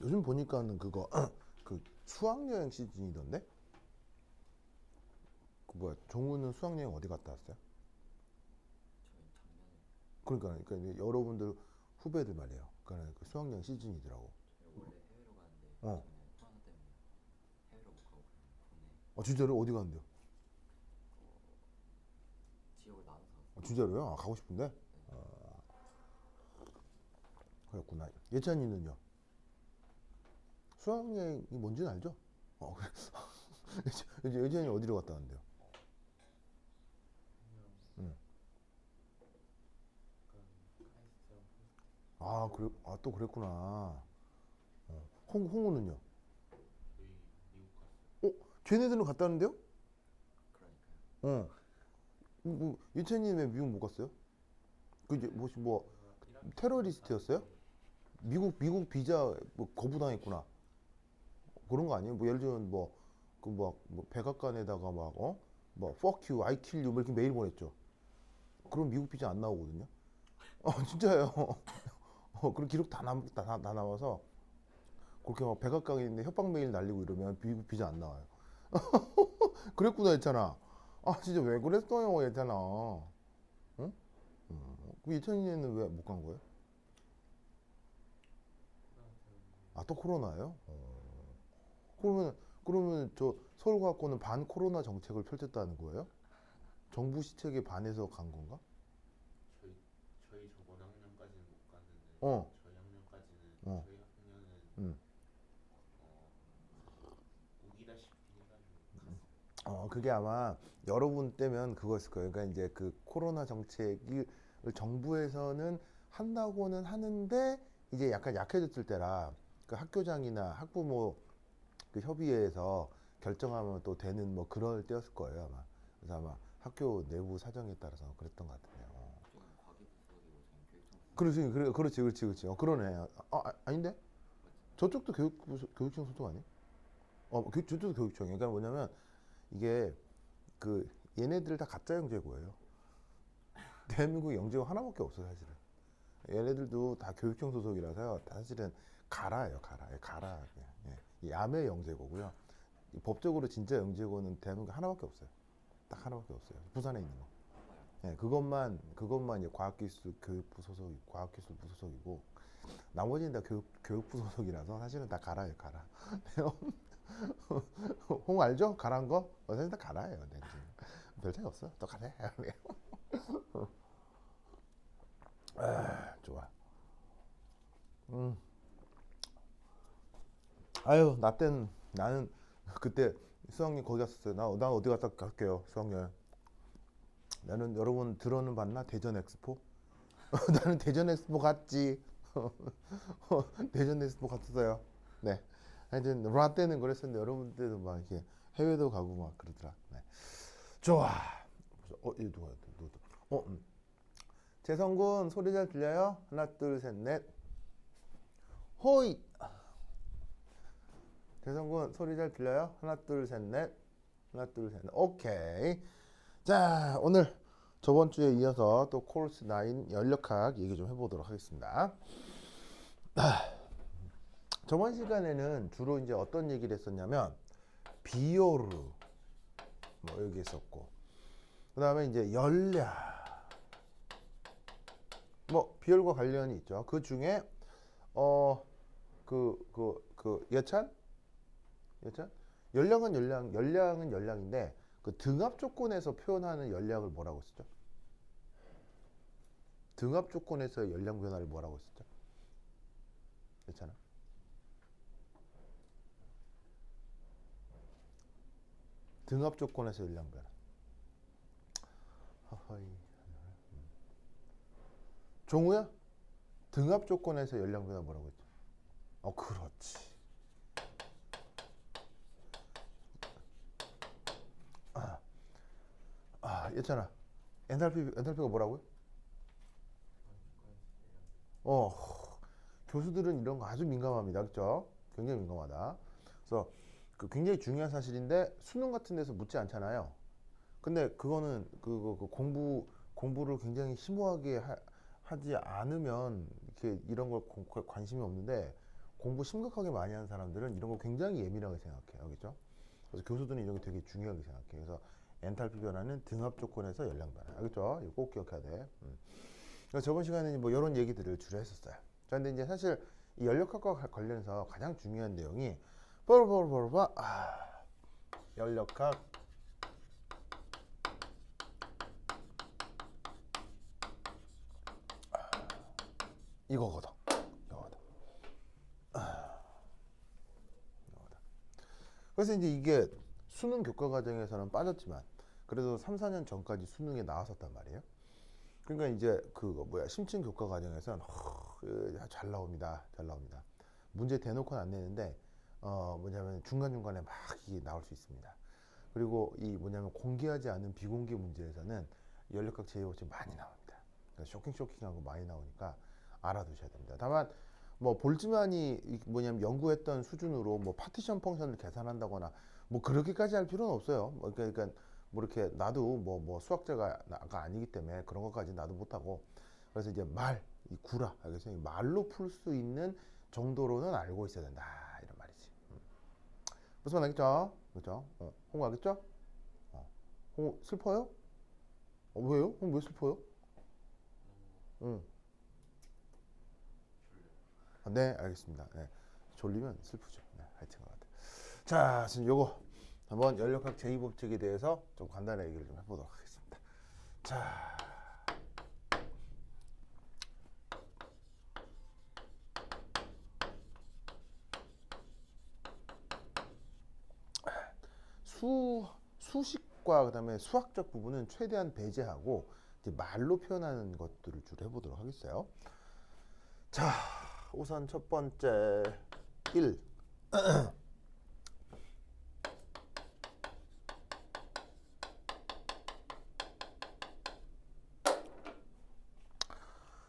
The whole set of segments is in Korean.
요즘 보니까는 그거 그 수학여행 시즌이던데? 그 뭐야, 종우는 수학여행 어디 갔다 왔어요? 저희 작년에 그러니까 이제 여러분들 후배들 말이에요. 그러니까 그 수학여행 시즌이더라고. 저희 원래 해외로 가는데 어. 작년에 코로나 때문에 해외로 못 가고 그냥 국내 진짜로 어디 가는데요? 지역을 나눠서 갔어요. 진짜로요? 가고 싶은데? 네. 그렇구나. 예찬이는요? 수학여행이 뭔지는 알죠? 그래. 예찬이 어디로 갔다 왔는데요? 응. 그래. 또 그랬구나. 홍우는요? 쟤네들은 갔다 왔는데요? 그러니까요. 어. 예찬이는 왜 미국 못 갔어요? 그 이제 뭐 테러리스트였어요? 미국 비자 뭐 거부당했구나. 그런 거 아니에요? 뭐 예를 들면 뭐 백악관에다가 뭐 fuck you, I kill you 뭐 이렇게 메일 보냈죠. 그럼 미국 비자 안 나오거든요. 진짜예요. 그런 기록 다 남아서 그렇게 막 백악관에 있는데 협박 메일 날리고 이러면 미국 비자 안 나와요. 그랬구나 했잖아. 진짜 왜 그랬어요 했잖아. 응? 그 2002년에는 왜 못 간 거예요? 또 코로나예요? 그러면 저 서울과학고는 반 코로나 정책을 펼쳤다는 거예요? 정부 시책에 반해서 간 건가? 저희 저희 저번 학년까지는 못 갔는데 어, 저희 학년까지는 어, 저희 학년은 음. 우기다시피 해가지고 갔어요. 그게 아마 여러분 때면 그거였을 거예요. 그러니까 이제 그 코로나 정책이 정부에서는 한다고는 하는데 이제 약간 약해졌을 때라 그 학교장이나 학부모 그 협의회에서 결정하면 또 되는 뭐 그럴 때였을 거예요 아마. 그래서 아마 학교 내부 사정에 따라서 그랬던 것 같은데요. 저는 과기부서이고 저는 교육청 그렇지. 그러네. 아닌데? 맞죠? 저쪽도 교육청 소속 아니에요? 저쪽도 교육청이에요. 그러니까 뭐냐면 이게 그 얘네들 다 가짜 영재고예요. 대한민국 영재고 하나밖에 없어요 사실은. 얘네들도 다 교육청 소속이라서요. 사실은 가라예요, 가라. 가라. 야매 영재고고요. 법적으로 진짜 영재고는 대한민국 하나밖에 없어요. 딱 하나밖에 없어요. 부산에 있는 거. 그것만 이제 과학기술 교육부 소속, 과학기술부 소속이고 나머지는 다 교육부 소속이라서 사실은 다 가라예요, 가라. 홍 알죠? 가란 거? 사실 다 가라예요. 네, 별 차이 없어. 또 가래. 좋아. 아유, 나는 그때 수학여행 거기 갔었어요. 나 어디 갔다 갈게요, 수학여행. 나는 여러분 들어는 봤나? 대전 엑스포? 나는 대전 엑스포 갔지. 대전 엑스포 갔었어요. 네. 하여튼 라떼는 그랬었는데 여러분들도 막 이렇게 해외도 가고 막 그러더라. 네. 좋아. 이거 누가? 재성군 소리 잘 들려요? 하나 둘 셋 넷. 호이. 재성군 소리 잘 들려요? 하나 둘 셋 넷. 하나 둘 셋 넷. 오케이. 자, 오늘 저번 주에 이어서 또 코러스 9 연력학 얘기 좀 해보도록 하겠습니다. 저번 시간에는 주로 이제 어떤 얘기를 했었냐면 비오르 뭐 여기 있었고 그 다음에 이제 연량 뭐 비열과 관련이 있죠. 그 중에 예찬 연량은 연량인데 그 등합 조건에서 표현하는 연량을 뭐라고 쓰죠? 등합 조건에서 연량 변화를 뭐라고 쓰죠? 예찬아. 등합 조건에서 연량 변화. 허허이. 종우야? 등합 조건에서 연량 변화 뭐라고 했죠? 그렇지. 예찬아. 엔탈피가 뭐라고요? 어, 교수들은 이런 거 아주 민감합니다. 그렇죠? 굉장히 민감하다. 그래서 그 굉장히 중요한 사실인데 수능 같은 데서 묻지 않잖아요. 근데 그거는 공부를 굉장히 심오하게 하지 않으면 이렇게 이런 걸 관심이 없는데 공부 심각하게 많이 하는 사람들은 이런 거 굉장히 예민하게 생각해요. 알겠죠? 그래서 교수들은 이런 게 되게 중요하게 생각해요. 그래서 엔탈피 변화는 등압 조건에서 열량 변화. 알겠죠? 이거 꼭 기억해야 돼. 그래서 저번 시간에는 뭐 이런 얘기들을 주로 했었어요. 자, 근데 이제 사실 이 연력학과 관련해서 가장 중요한 내용이 연력학 이거거든. 그래서 이제 이게 수능 교과 과정에서는 빠졌지만 그래도 3, 4년 전까지 수능에 나왔었단 말이에요. 그러니까 이제 심층 교과 과정에서는 잘 나옵니다. 잘 나옵니다. 문제 대놓고는 안 내는데 뭐냐면 중간중간에 막 이게 나올 수 있습니다. 그리고 이 뭐냐면 공개하지 않은 비공개 문제에서는 연력학 제2법칙 많이 나옵니다. 그러니까 쇼킹하고 많이 나오니까 알아두셔야 됩니다. 다만 뭐 볼즈만이 뭐냐면 연구했던 수준으로 뭐 파티션 펑션을 계산한다거나 뭐 그렇게까지 할 필요는 없어요. 그러니까 뭐 이렇게 나도 뭐 수학자가 아니기 때문에 그런 것까지 나도 못하고 그래서 이제 이 구라 알겠어요? 말로 풀 수 있는 정도로는 알고 있어야 된다 이런 말이지. 무슨 말 알겠죠? 그렇죠? 홍 알겠죠? 홍 슬퍼요? 왜요? 홍 왜 슬퍼요? 응. 네, 알겠습니다. 네. 졸리면 슬프죠. 네, 하여튼 것 같아요. 자, 지금 요거 한번 연력학 제2법칙에 대해서 좀 간단히 얘기를 좀 해보도록 하겠습니다. 자, 수식과 그다음에 수학적 부분은 최대한 배제하고 이제 말로 표현하는 것들을 주로 해보도록 하겠어요. 자, 우선 첫 번째 1.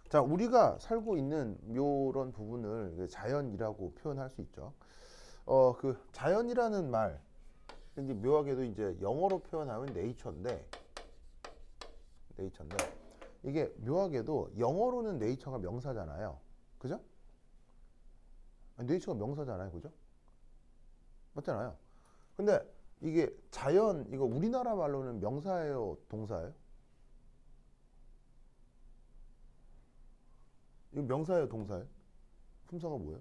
자, 우리가 살고 있는 이런 부분을 자연이라고 표현할 수 있죠. 그 자연이라는 말, 이제 묘하게도 이제 영어로 표현하면 네이처인데 이게 묘하게도 영어로는 네이처가 명사잖아요. 그죠? 네이처가 명사잖아요. 그죠? 맞잖아요. 근데 이게 자연, 이거 우리나라 말로는 명사예요? 동사예요? 이거 명사예요? 동사예요? 품사가 뭐예요?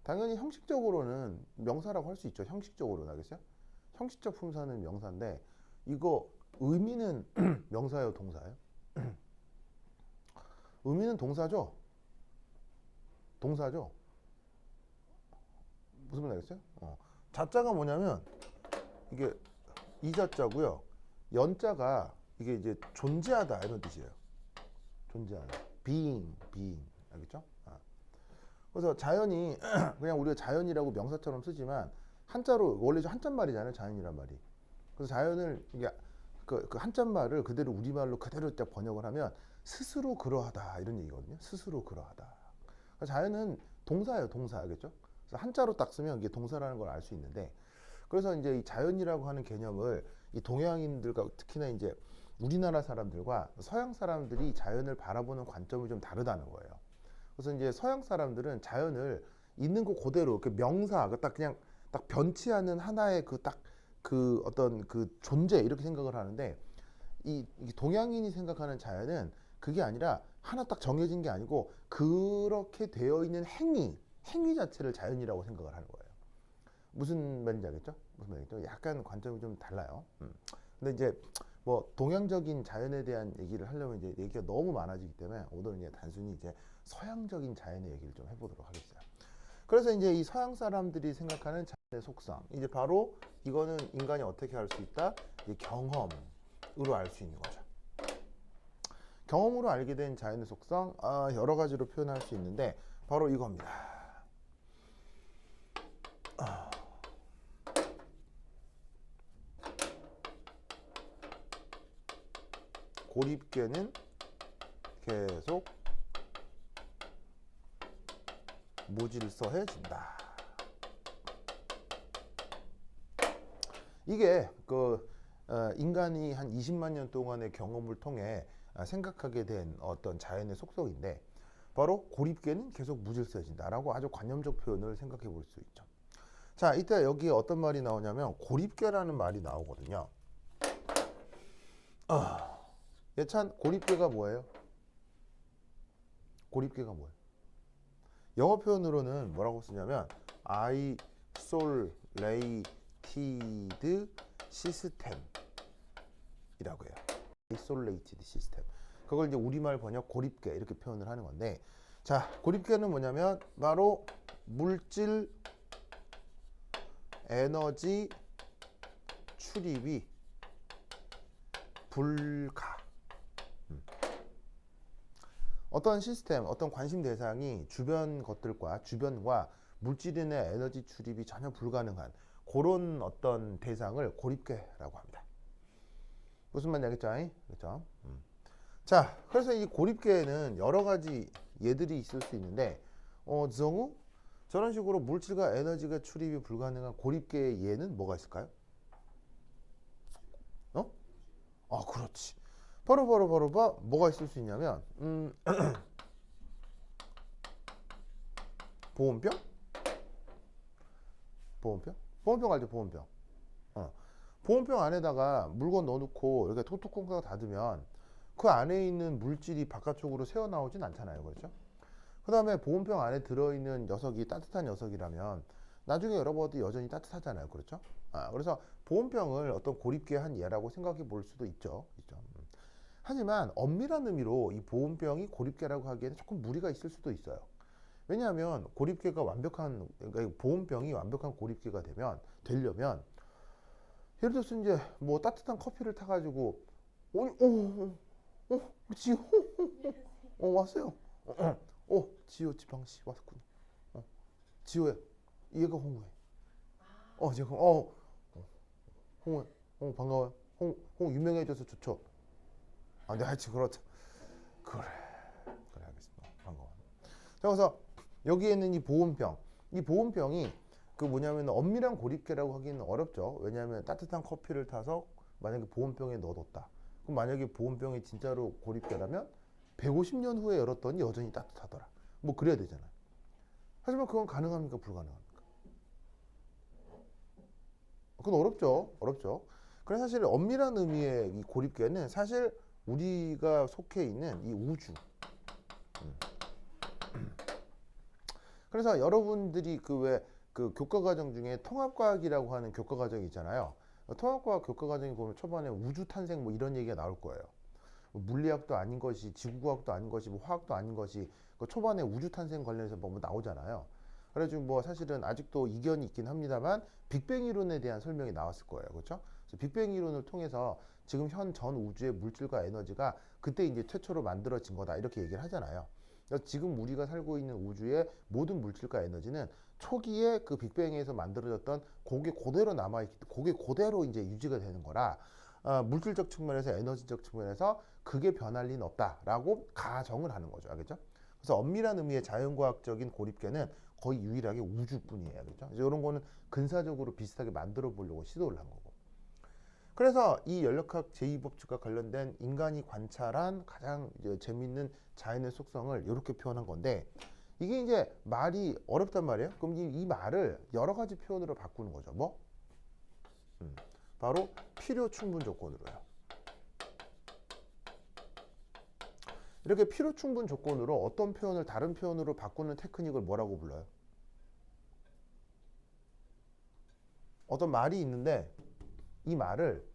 당연히 형식적으로는 명사라고 할 수 있죠. 형식적으로는 알겠어요? 형식적 품사는 명사인데 이거 의미는 명사예요? 동사예요? 의미는 동사죠? 동사죠? 무슨 말 알겠어요? 자자가 뭐냐면 이게 이 자자고요. 연자가 이게 이제 존재하다 이런 뜻이에요. 존재하다. being. 알겠죠? 그래서 자연이 그냥 우리가 자연이라고 명사처럼 쓰지만 한자로 원래 한자말이잖아요. 자연이란 말이. 그래서 자연을 이게 그 한자말을 그대로 우리말로 그대로 딱 번역을 하면 스스로 그러하다 이런 얘기거든요. 스스로 그러하다. 그러니까 자연은 동사예요. 동사. 알겠죠? 그래서 한자로 딱 쓰면 이게 동사라는 걸 알 수 있는데 그래서 이제 이 자연이라고 하는 개념을 이 동양인들과 특히나 이제 우리나라 사람들과 서양 사람들이 자연을 바라보는 관점이 좀 다르다는 거예요. 그래서 이제 서양 사람들은 자연을 있는 거 그대로 그 명사 그냥 딱 변치 않은 하나의 그 어떤 그 존재 이렇게 생각을 하는데 이 동양인이 생각하는 자연은 그게 아니라 하나 딱 정해진 게 아니고 그렇게 되어 있는 행위 자체를 자연이라고 생각을 하는 거예요. 무슨 말인지 알겠죠? 무슨 말이죠? 약간 관점이 좀 달라요. 근데 이제 뭐 동양적인 자연에 대한 얘기를 하려면 이제 얘기가 너무 많아지기 때문에 오늘은 이제 단순히 이제 서양적인 자연의 얘기를 좀 해보도록 하겠어요. 그래서 이제 이 서양 사람들이 생각하는 자연의 속성, 이제 바로 이거는 인간이 어떻게 할 수 있다? 이 경험으로 알 수 있는 거죠. 경험으로 알게 된 자연의 속성, 여러 가지로 표현할 수 있는데 바로 이겁니다. 고립계는 계속 무질서해진다. 이게 인간이 한 20만 년 동안의 경험을 통해 생각하게 된 어떤 자연의 속성인데 바로 고립계는 계속 무질서해진다라고 아주 관념적 표현을 생각해 볼 수 있죠. 자, 이때 여기에 어떤 말이 나오냐면 고립계라는 말이 나오거든요. 예찬, 고립계가 뭐예요? 고립계가 뭐예요? 영어 표현으로는 뭐라고 쓰냐면 isolated system이라고 해요. isolated system. 그걸 이제 우리말 번역 고립계 이렇게 표현을 하는 건데, 자, 고립계는 뭐냐면 바로 물질 에너지 출입이 불가. 어떤 시스템, 어떤 관심 대상이 주변과 물질인의 에너지 출입이 전혀 불가능한 그런 어떤 대상을 고립계라고 합니다. 무슨 말인지 알겠죠? 그렇죠? 자, 그래서 이 고립계에는 여러 가지 예들이 있을 수 있는데, 정우 저런 식으로 물질과 에너지가 출입이 불가능한 고립계의 예는 뭐가 있을까요? 그렇지. 바로 뭐가 있을 수 있냐면 보온병 알죠? 보온병. 보온병 안에다가 물건 넣어놓고 이렇게 톡톡 닫으면 그 안에 있는 물질이 바깥쪽으로 새어나오진 않잖아요. 그렇죠? 그 다음에 보온병 안에 들어있는 녀석이 따뜻한 녀석이라면 나중에 열어봐도 여전히 따뜻하잖아요. 그렇죠? 그래서 보온병을 어떤 고립계의 한 예라고 생각해 볼 수도 있죠. 하지만 엄밀한 의미로 이 보온병이 고립계라고 하기에는 조금 무리가 있을 수도 있어요. 왜냐하면 그러니까 보온병이 완벽한 고립계가 되려면 예를 들어서 이제 뭐 따뜻한 커피를 타가지고 지호 왔어요. 지호 지방씨 왔군요. 지호야, 얘가 홍우야. 지금 홍우 반가워요. 홍우 유명해져서 좋죠. 네, 하여튼 그렇죠. 그래 알겠습니다. 반가워. 자, 그래서 여기에 있는 이 보온병이 그 뭐냐면 엄밀한 고립계라고 하기는 어렵죠. 왜냐하면 따뜻한 커피를 타서 만약에 보온병에 넣어뒀다. 그럼 만약에 보온병이 진짜로 고립계라면 150년 후에 열었더니 여전히 따뜻하더라. 뭐 그래야 되잖아요. 하지만 그건 가능합니까? 불가능합니까? 그건 어렵죠. 그래서 사실 엄밀한 의미의 이 고립계는 사실 우리가 속해 있는 이 우주. 그래서 여러분들이 그 교과과정 중에 통합과학이라고 하는 교과과정이 있잖아요. 통합과학 교과과정에 보면 초반에 우주 탄생 뭐 이런 얘기가 나올 거예요. 물리학도 아닌 것이, 지구과학도 아닌 것이, 뭐 화학도 아닌 것이, 그 초반에 우주 탄생 관련해서 뭐 나오잖아요. 그래가지고 뭐 사실은 아직도 이견이 있긴 합니다만 빅뱅 이론에 대한 설명이 나왔을 거예요. 그렇죠? 그래서 빅뱅 이론을 통해서 지금 현 전 우주의 물질과 에너지가 그때 이제 최초로 만들어진 거다 이렇게 얘기를 하잖아요. 그래서 지금 우리가 살고 있는 우주의 모든 물질과 에너지는 초기에 그 빅뱅에서 만들어졌던 그게 그대로 남아있기, 그게 그대로 이제 유지가 되는 거라 물질적 측면에서 에너지적 측면에서 그게 변할 리는 없다라고 가정을 하는 거죠. 알겠죠? 그래서 엄밀한 의미의 자연과학적인 고립계는 거의 유일하게 우주뿐이에요. 그렇죠? 이런 거는 근사적으로 비슷하게 만들어 보려고 시도를 한 거고. 그래서 이 연력학 제2법칙과 관련된 인간이 관찰한 가장 재미있는 자연의 속성을 이렇게 표현한 건데, 이게 이제 말이 어렵단 말이에요. 그럼 이 말을 여러 가지 표현으로 바꾸는 거죠. 뭐? 바로 필요 충분 조건으로요. 이렇게 필요 충분 조건으로 어떤 표현을 다른 표현으로 바꾸는 테크닉을 뭐라고 불러요? 어떤 말이 있는데 이 말을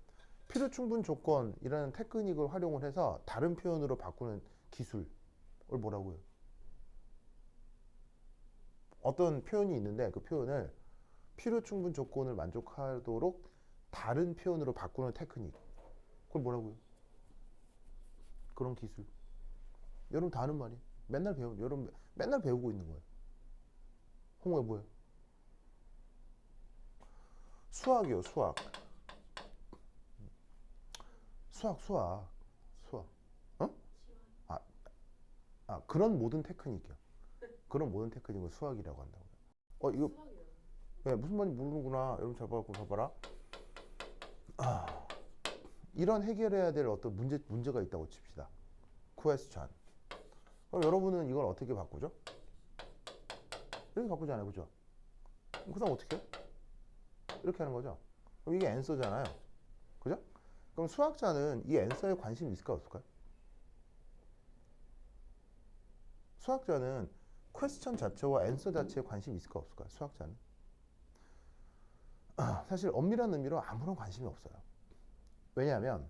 필요 충분 조건이라는 테크닉을 활용을 해서 다른 표현으로 바꾸는 기술을 뭐라고 해요? 어떤 표현이 있는데 그 표현을 필요 충분 조건을 만족하도록 다른 표현으로 바꾸는 테크닉, 그걸 뭐라고요? 그런 기술. 여러분 다 아는 말이에요. 여러분 맨날 배우고 있는 거예요. 홍어에 뭐예요? 수학이요, 수학. 수학. 그런 모든 테크닉이요. 그런 모든 테크닉을 수학이라고 한다고요. 이거 네, 무슨 말인지 모르는구나. 여러분 잘 봐봐라. 이런 해결해야 될 어떤 문제가 있다고 칩시다. question. 그럼 여러분은 이걸 어떻게 바꾸죠? 이렇게 바꾸잖아요, 그죠? 그 다음 어떻게 해요? 이렇게 하는 거죠. 그럼 이게 앤서잖아요, 그죠? 그럼 수학자는 이 앤서에 관심이 있을까 없을까요? 수학자는 퀘스천 자체와 앤서 자체에 관심이 있을까 없을까요? 수학자는 사실 엄밀한 의미로 아무런 관심이 없어요. 왜냐하면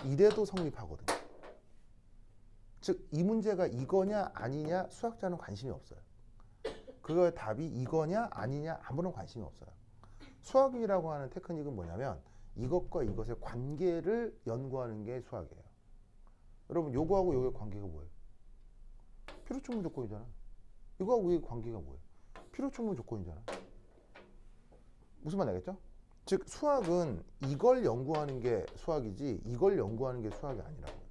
이래도 성립하거든요. 즉 이 문제가 이거냐 아니냐 수학자는 관심이 없어요. 그거의 답이 이거냐 아니냐 아무런 관심이 없어요. 수학이라고 하는 테크닉은 뭐냐면 이것과 이것의 관계를 연구하는 게 수학이에요. 여러분 요거하고 요거의 관계가 뭐예요? 필요충분 조건이잖아. 이거하고 이게 관계가 뭐예요? 필요충분 조건이잖아. 무슨 말 알겠죠? 즉 수학은 이걸 연구하는 게 수학이지 이걸 연구하는 게 수학이 아니라고요.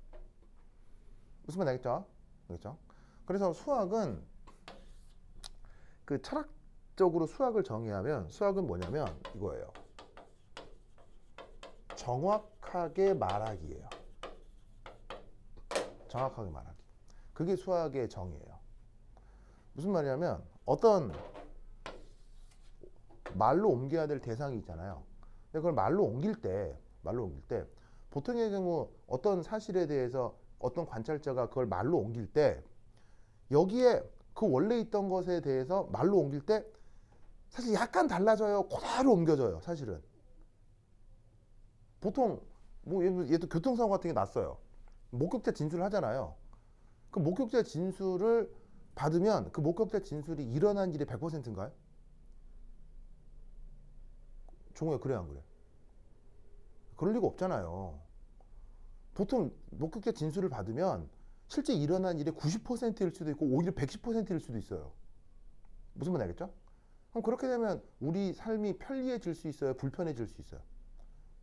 무슨 말 알겠죠? 알겠죠? 그래서 수학은 그 철학적으로 수학을 정의하면 수학은 뭐냐면 이거예요. 정확하게 말하기예요. 정확하게 말하기. 그게 수학의 정의예요. 무슨 말이냐면 어떤 말로 옮겨야 될 대상이 있잖아요. 근데 그걸 말로 옮길 때 보통의 경우 어떤 사실에 대해서 어떤 관찰자가 그걸 말로 옮길 때 여기에 그 원래 있던 것에 대해서 말로 옮길 때 사실 약간 달라져요. 그대로 옮겨져요. 사실은. 보통 뭐 얘도 교통사고 같은 게 났어요. 목격자 진술을 하잖아요. 그 목격자 진술을 받으면 그 목격자 진술이 일어난 일이 100%인가요? 종호야, 그래 안 그래? 그럴 리가 없잖아요. 보통 목격자 진술을 받으면 실제 일어난 일의 90%일 수도 있고 오히려 110%일 수도 있어요. 무슨 말 알겠죠? 그럼 그렇게 되면 우리 삶이 편리해질 수 있어요? 불편해질 수 있어요?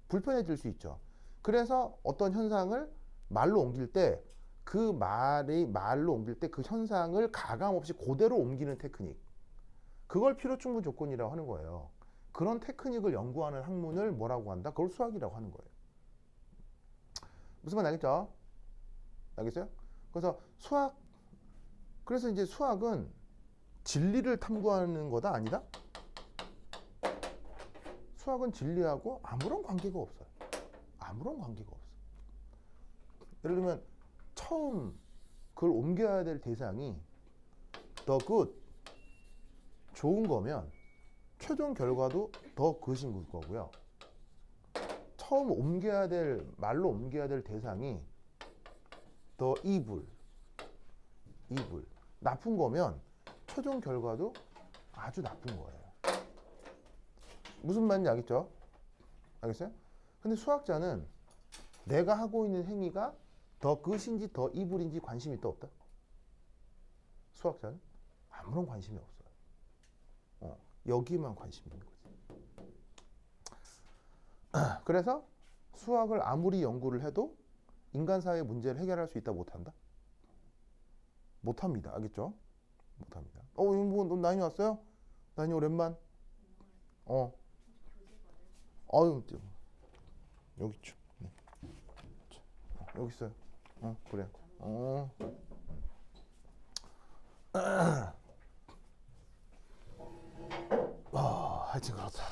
불편해질 수 있죠. 그래서 어떤 현상을 말로 옮길 때 그 말로 옮길 때 그 현상을 가감 없이 그대로 옮기는 테크닉. 그걸 필요충분 조건이라고 하는 거예요. 그런 테크닉을 연구하는 학문을 뭐라고 한다? 그걸 수학이라고 하는 거예요. 무슨 말 알겠죠? 알겠어요? 그래서 그래서 이제 수학은 진리를 탐구하는 거다? 아니다? 수학은 진리하고 아무런 관계가 없어요. 아무런 관계가 없어요. 예를 들면 처음 그걸 옮겨야 될 대상이 the good, 좋은 거면 최종 결과도 더 그것인 거고요. 처음 말로 옮겨야 될 대상이 the evil, 나쁜 거면 최종 결과도 아주 나쁜 거예요. 무슨 말인지 알겠죠? 알겠어요? 근데 수학자는 내가 하고 있는 행위가 더 good,인지 더 evil인지 관심이 있다 없다? 수학자는 아무런 관심이 없어요. 여기만 관심이 있는 거지. 그래서 수학을 아무리 연구를 해도 인간 사회의 문제를 해결할 수 있다 못한다? 못합니다. 알겠죠? 못합니다. 이거 뭐 나인이 왔어요? 나인이 오랜만? 아유, 여기 있죠. 네. 여기 있어요. 그래. 하여튼 그렇다.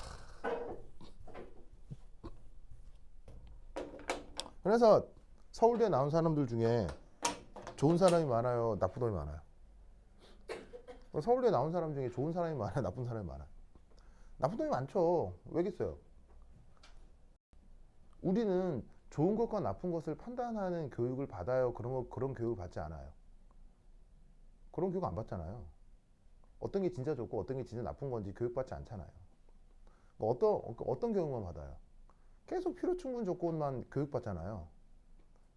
그래서 서울대 나온 사람들 중에 좋은 사람이 많아요, 나쁜 사람이 많아요? 서울대 나온 사람 중에 좋은 사람이 많아요, 나쁜 사람이 많아요? 나쁜 사람이 많죠. 왜겠어요? 우리는 좋은 것과 나쁜 것을 판단하는 교육을 받아요? 그런 교육을 받지 않아요? 그런 교육 안 받잖아요. 어떤 게 진짜 좋고 어떤 게 진짜 나쁜 건지 교육받지 않잖아요. 어떤 교육만 받아요? 계속 필요충분 조건만 교육받잖아요.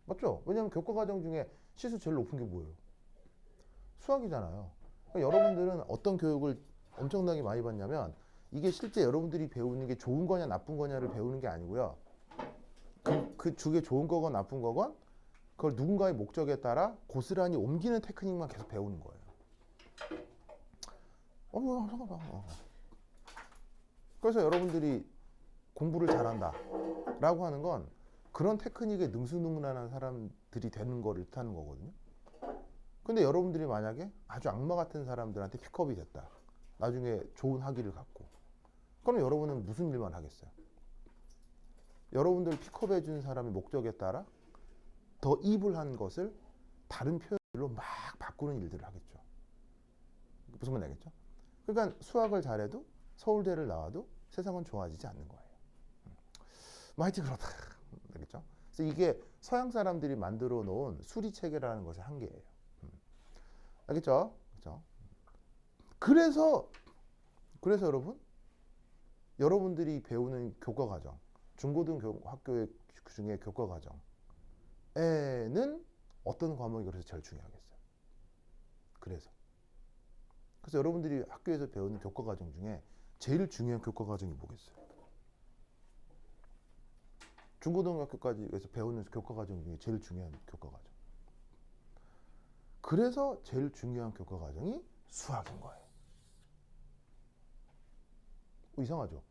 맞죠? 왜냐하면 교과과정 중에 시수 제일 높은 게 뭐예요? 수학이잖아요. 그러니까 여러분들은 어떤 교육을 엄청나게 많이 받냐면 이게 실제 여러분들이 배우는 게 좋은 거냐 나쁜 거냐를 배우는 게 아니고요. 그 중에 좋은 거건 나쁜 거건 그걸 누군가의 목적에 따라 고스란히 옮기는 테크닉만 계속 배우는 거예요. 그래서 여러분들이 공부를 잘한다 라고 하는 건 그런 테크닉에 능수능란한 사람들이 되는 거를 뜻하는 거거든요. 근데 여러분들이 만약에 아주 악마 같은 사람들한테 픽업이 됐다. 나중에 좋은 학위를 갖고. 그럼 여러분은 무슨 일만 하겠어요? 여러분들 픽업해 준 사람의 목적에 따라 더 이블한 것을 다른 표현으로 막 바꾸는 일들을 하겠죠. 무슨 말인지 알겠죠? 그러니까 수학을 잘해도 서울대를 나와도 세상은 좋아지지 않는 거예요. 뭐 하여튼 그렇다. 알겠죠? 그래서 이게 서양 사람들이 만들어 놓은 수리 체계라는 것의 한계예요. 알겠죠? 그렇죠? 그래서 여러분들이 배우는 교과 과정, 중고등학교 중에 교과 과정에는 어떤 과목이 그래서 제일 중요하겠어요? 그래서 여러분들이 학교에서 배우는 교과 과정 중에 제일 중요한 교과 과정이 뭐겠어요? 중고등학교까지에서 배우는 교과 과정 중에 제일 중요한 교과 과정. 그래서 제일 중요한 교과 과정이 수학인 거예요. 이상하죠?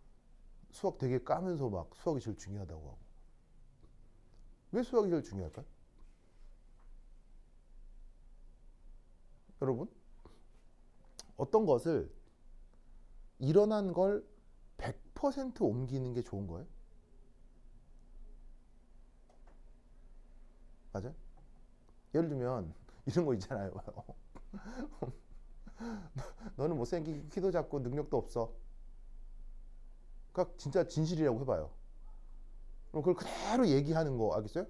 수학 되게 까면서 막 수학이 제일 중요하다고 하고. 왜 수학이 제일 중요할까요? 여러분, 어떤 것을 일어난 걸 100% 옮기는 게 좋은 거예요? 맞아요? 예를 들면 이런 거 있잖아요. 너는 못생기고 키도 작고 능력도 없어. 그러니까 진짜 진실이라고 해봐요. 그럼 그걸 그대로 얘기하는 거 알겠어요?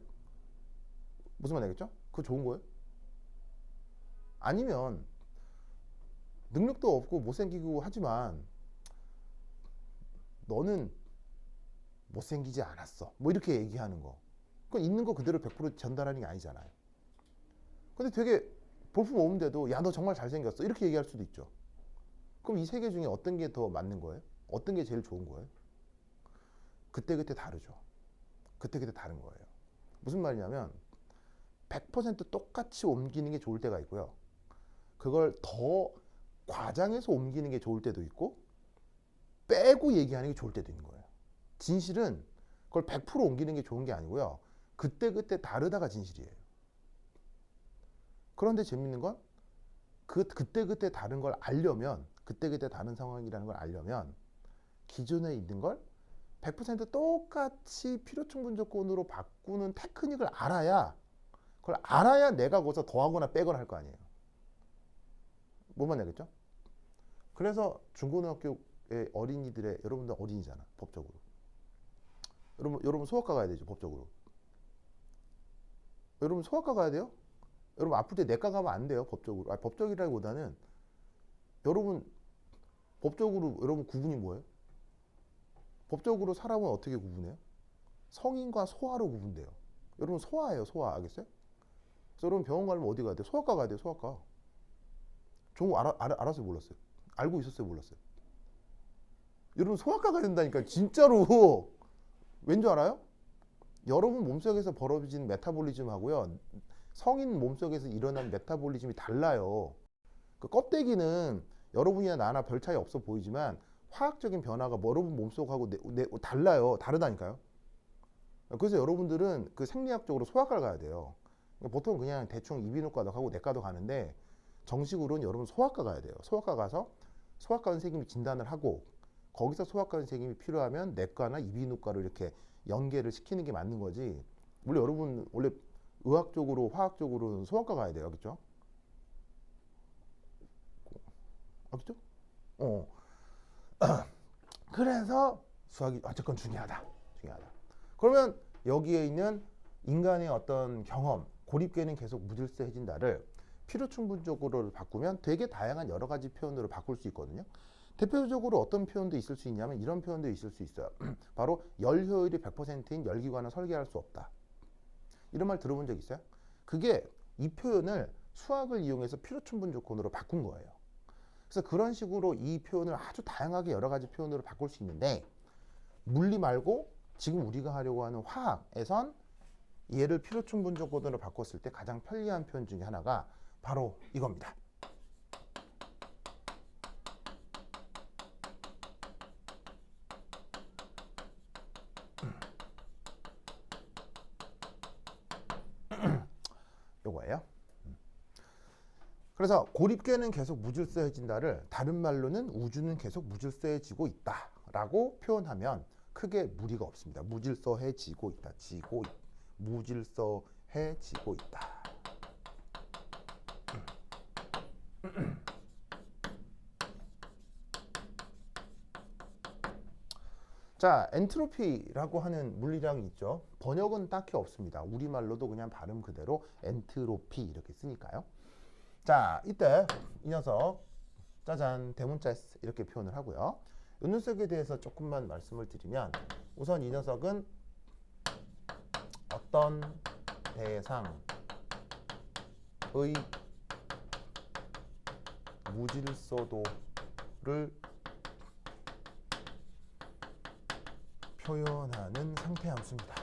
무슨 말 알겠죠? 그거 좋은 거예요? 아니면 능력도 없고 못생기고 하지만 너는 못생기지 않았어. 뭐 이렇게 얘기하는 거. 그건 있는 거 그대로 100% 전달하는 게 아니잖아요. 근데 되게 볼품없는데도 야, 너 정말 잘생겼어. 이렇게 얘기할 수도 있죠. 그럼 이 세 개 중에 어떤 게 더 맞는 거예요? 어떤 게 제일 좋은 거예요? 그때그때 다르죠. 그때그때 다른 거예요. 무슨 말이냐면 100% 똑같이 옮기는 게 좋을 때가 있고요. 그걸 더 과장해서 옮기는 게 좋을 때도 있고 빼고 얘기하는 게 좋을 때도 있는 거예요. 진실은 그걸 100% 옮기는 게 좋은 게 아니고요. 그때그때 다르다가 진실이에요. 그런데 재밌는 건 그때그때 다른 걸 알려면 그때그때 다른 상황이라는 걸 알려면 기존에 있는 걸 100% 똑같이 필요충분 조건으로 바꾸는 테크닉을 알아야 그걸 알아야 내가 거기서 더하거나 빼거나 할 거 아니에요. 뭐만 알겠죠? 그래서 중고등학교의 어린이들의 여러분들 어린이잖아 법적으로. 여러분 소아과 가야 되죠 법적으로. 여러분 소아과 가야 돼요? 여러분 아플 때 내과 가면 안 돼요 법적으로. 법적이라기보다는 여러분 법적으로 여러분 구분이 뭐예요? 법적으로 사람은 어떻게 구분해요? 성인과 소아로 구분돼요. 여러분 소아예요 소아 알겠어요? 그래서 여러분 병원 가면 어디 가야 돼요? 소아과 가야 돼요 소아과. 종 알았어요 몰랐어요? 알고 있었어요 몰랐어요? 여러분 소아과 가야 된다니까 진짜로. 왠 줄 알아요? 여러분 몸속에서 벌어진 메타볼리즘하고요 성인 몸속에서 일어난 메타볼리즘이 달라요. 그 껍데기는 여러분이나 나나 별 차이 없어 보이지만 화학적인 변화가 여러분 몸속하고 달라요. 다르다니까요. 그래서 여러분들은 그 생리학적으로 소아과를 가야 돼요. 보통 그냥 대충 이비인후과도 가고 내과도 가는데 정식으로는 여러분 소아과 가야 돼요. 소아과 가서 소아과 선생님이 진단을 하고 거기서 소아과 선생님이 필요하면 내과나 이비인후과로 이렇게 연계를 시키는 게 맞는 거지. 물론 여러분 원래 의학적으로 화학적으로는 소아과 가야 돼요. 그렇죠? 알겠죠? 그래서 수학이 어쨌건 중요하다. 그러면 여기에 있는 인간의 어떤 경험, 고립계는 계속 무질서해진다를 필요충분적으로 바꾸면 되게 다양한 여러 가지 표현으로 바꿀 수 있거든요. 대표적으로 어떤 표현도 있을 수 있냐면 이런 표현도 있을 수 있어요. 바로 열 효율이 100%인 열기관을 설계할 수 없다. 이런 말 들어본 적 있어요? 그게 이 표현을 수학을 이용해서 필요충분 조건으로 바꾼 거예요. 그래서 그런 식으로 이 표현을 아주 다양하게 여러 가지 표현으로 바꿀 수 있는데 물리 말고 지금 우리가 하려고 하는 화학에선 얘를 필요충분 조건으로 바꿨을 때 가장 편리한 표현 중에 하나가 바로 이겁니다. 그래서 고립계는 계속 무질서해진다를 다른 말로는 우주는 계속 무질서해지고 있다라고 표현하면 크게 무리가 없습니다. 무질서해지고 있다. 무질서해지고 있다. 자, 엔트로피라고 하는 물리량이 있죠. 번역은 딱히 없습니다. 우리말로도 그냥 발음 그대로 엔트로피 이렇게 쓰니까요. 자, 이때 이 녀석 짜잔 대문자 S 이렇게 표현을 하고요. 이 녀석에 대해서 조금만 말씀을 드리면 우선 이 녀석은 어떤 대상의 무질서도를 표현하는 상태 함수입니다.